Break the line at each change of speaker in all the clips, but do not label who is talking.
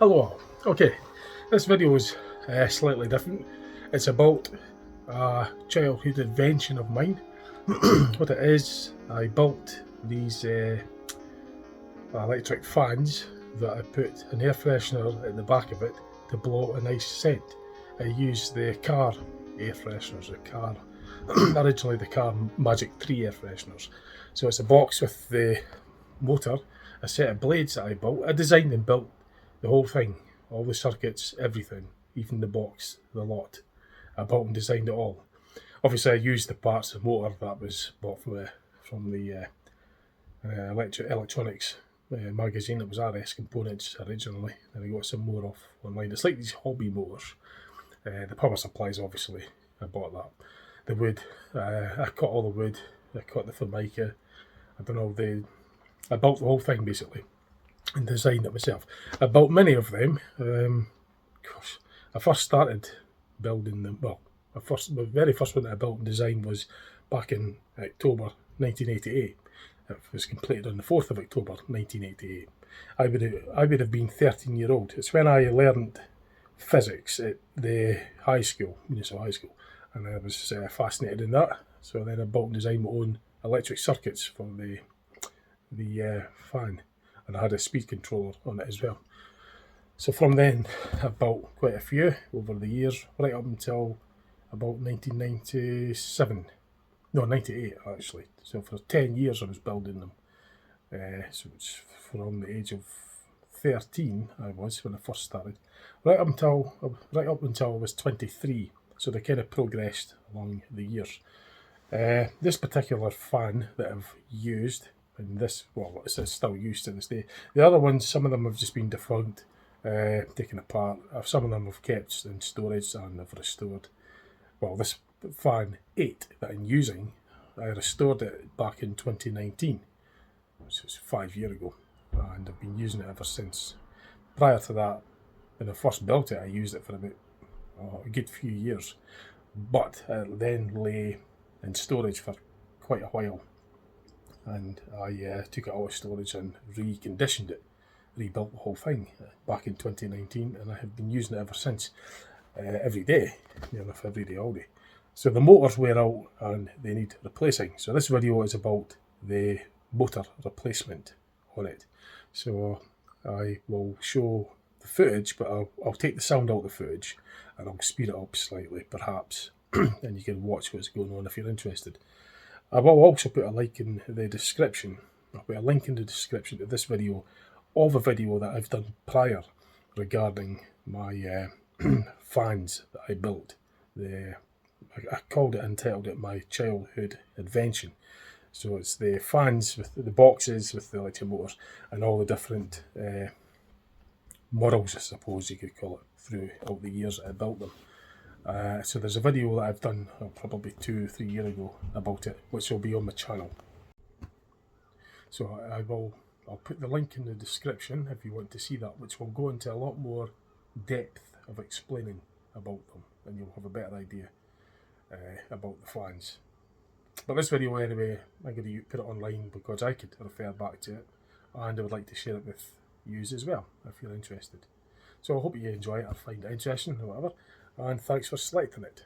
Hello. Okay, this video is slightly different. It's about a childhood invention of mine. What it is, I built these electric fans that I put an air freshener at the back of it to blow a nice scent. I used the car air fresheners, originally the car Magic 3 air fresheners. So it's a box with the motor, a set of blades that I built. I designed and built the whole thing, all the circuits, everything, even the box, the lot. I built and designed it all. Obviously, I used the parts of the motor that was bought from the electronics magazine. It was RS Components originally, and I got some more off online. It's like these hobby motors. The power supplies, obviously, I bought that. The wood, I cut all the wood. I cut the Formica. I built the whole thing basically and designed it myself. I built many of them. I first started building them. Well, the very first one that I built and designed was back in October 1988. It was completed on the 4th of October 1988. I would have been 13 years old. It's when I learned physics at the high school, Menzieshill High School, and I was fascinated in that. So then I built and designed my own electric circuits for the fan, and I had a speed controller on it as well. So from then I've built quite a few over the years, right up until about 98 actually. So for 10 years I was building them. So it's from the age of 13 I was when I first started, right up until I was 23. So they kind of progressed along the years. This particular fan that I've used, and it's still used to this day. The other ones, some of them have just been defunct, taken apart. Some of them have kept in storage and I've restored. Well, this fan 8 that I'm using, I restored it back in 2019, which was 5 years ago, and I've been using it ever since. Prior to that, when I first built it, I used it for about a good few years, but it then lay in storage for quite a while, and I took it out of storage and reconditioned it, rebuilt the whole thing back in 2019, and I have been using it ever since, every day, near enough every day, all day. So the motors wear out and they need replacing. So this video is about the motor replacement on it. So I will show the footage, but I'll take the sound out of the footage and I'll speed it up slightly perhaps, and you can watch what's going on if you're interested. I will also put a link in the description. I'll put a link in the description to this video of a video that I've done prior regarding my fans that I built. I called it and titled it my childhood invention. So it's the fans with the boxes with the electric motors and all the different models, I suppose you could call it, throughout the years that I built them. So there's a video that I've done probably 2 or 3 years ago about it, which will be on my channel. So I'll put the link in the description if you want to see that, which will go into a lot more depth of explaining about them, and you'll have a better idea about the fans. But this video anyway, I'm going to put it online because I could refer back to it, and I would like to share it with you as well if you're interested. So I hope you enjoy it or find it interesting or whatever, and thanks for selecting it.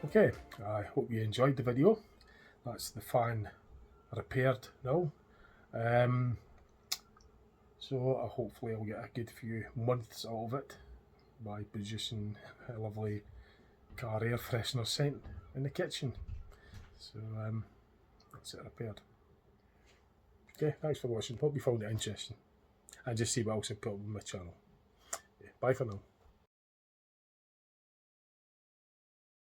Okay, I hope you enjoyed the video. That's the fan repaired now. So hopefully I'll get a good few months out of it by producing a lovely car air freshener scent in the kitchen. So that's it repaired. Okay, thanks for watching. Hope you found it interesting. And just see what else I put up on my channel. Yeah, bye for now.